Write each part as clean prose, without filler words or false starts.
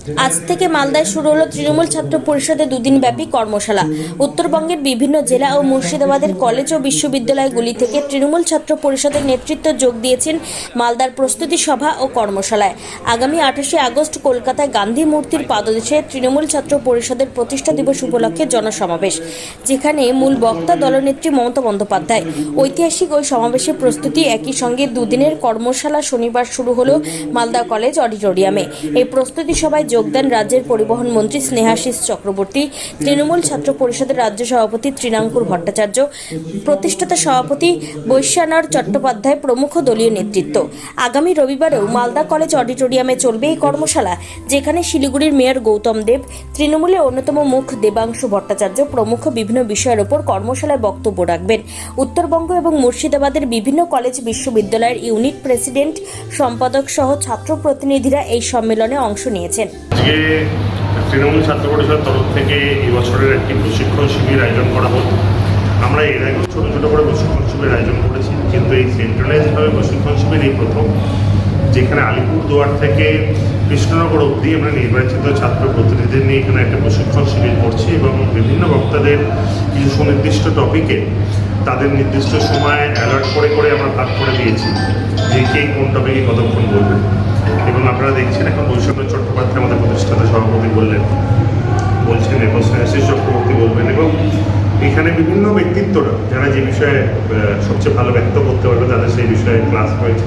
আজ থেকে মালদায় শুরু হলো তৃণমূল ছাত্র পরিষদের দুদিনব্যাপী কর্মশালা। উত্তরবঙ্গের বিভিন্ন জেলা ও মুর্শিদাবাদের কলেজ ও বিশ্ববিদ্যালয়গুলি থেকে তৃণমূল ছাত্র পরিষদের নেতৃত্ব যোগ দিয়েছেন মালদার প্রস্তুতি সভা ও কর্মশালায়। আগামী 28শে আগস্ট কলকাতায় গান্ধী মূর্তির পাদদেশে তৃণমূল ছাত্র পরিষদের প্রতিষ্ঠা দিবস উপলক্ষে জনসমাবেশ, যেখানে মূল বক্তা দলনেত্রী মমতা বন্দ্যোপাধ্যায়। ঐতিহাসিক ওই সমাবেশের প্রস্তুতি একই সঙ্গে দুদিনের কর্মশালা শনিবার শুরু হলো মালদা কলেজ অডিটোরিয়ামে। এই প্রস্তুতি সভায় যোগ দেন রাজ্যের পরিবহন মন্ত্রী স্নেহাশিস চক্রবর্তী, তৃণমূল ছাত্র পরিষদের রাজ্য সভাপতি তৃণাঙ্কুর ভট্টাচার্য, প্রতিষ্ঠাতা সভাপতি বৈশ্যানর চট্টোপাধ্যায় প্রমুখ দলীয় নেতৃত্ব। আগামী রবিবারেও মালদা কলেজ অডিটোরিয়ামে চলবে এই কর্মশালা, যেখানে শিলিগুড়ির মেয়র গৌতম দেব, তৃণমূলের অন্যতম মুখ দেবাংশু ভট্টাচার্য প্রমুখ বিভিন্ন বিষয়ের ওপর কর্মশালায় বক্তব্য রাখবেন। উত্তরবঙ্গ এবং মুর্শিদাবাদের বিভিন্ন কলেজ বিশ্ববিদ্যালয়ের ইউনিট প্রেসিডেন্ট, সম্পাদক সহ ছাত্র প্রতিনিধিরা এই সম্মেলনে অংশ নিয়েছেন। আজকে তৃণমূল ছাত্র পরিষদের তরফ থেকে এই বছরের একটি প্রশিক্ষণ শিবির আয়োজন করা হলো। আমরা এর আগে ছোটো ছোটো করে প্রশিক্ষণ শিবির আয়োজন করেছি, কিন্তু এই সেন্ট্রালাইজভাবে প্রশিক্ষণ শিবির এই প্রথম, যেখানে আলিপুরদুয়ার থেকে কৃষ্ণনগর অবধি আমরা নির্বাচিত ছাত্র প্রতিনিধিদের নিয়ে এখানে একটা প্রশিক্ষণ শিবির করছি এবং বিভিন্ন বক্তাদের কিছু সুনির্দিষ্ট টপিকে তাদের নির্দিষ্ট সময় অ্যালার্ট করে করে আমরা ভাগ করে দিয়েছি যে কে কোন টপিকে কতক্ষণ বলবেন। এবং আপনারা দেখছেন এখন বৈষ্ণব চট্টোপাধ্যায় আমাদের প্রতিষ্ঠাতা সভাপতি বলছেন, এবং স্নেহাশিস চক্রবর্তী বলবেন, এবং এখানে বিভিন্ন ব্যক্তিত্বরা যারা যে বিষয়ে সবচেয়ে ভালো ব্যক্ত করতে পারবে তাদের সেই বিষয়ে ক্লাস হয়েছে।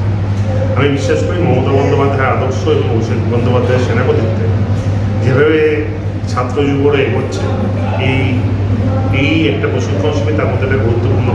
আমি বিশ্বাস করি মমতা বন্দ্যোপাধ্যায়ের আদর্শ এবং অভিষেক বন্দ্যোপাধ্যায়ের সেনাপতিত্বে যেভাবে ছাত্র যুবরা এগোচ্ছে, এই একটা প্রশিক্ষণ শিবির তার মধ্যে একটা গুরুত্বপূর্ণ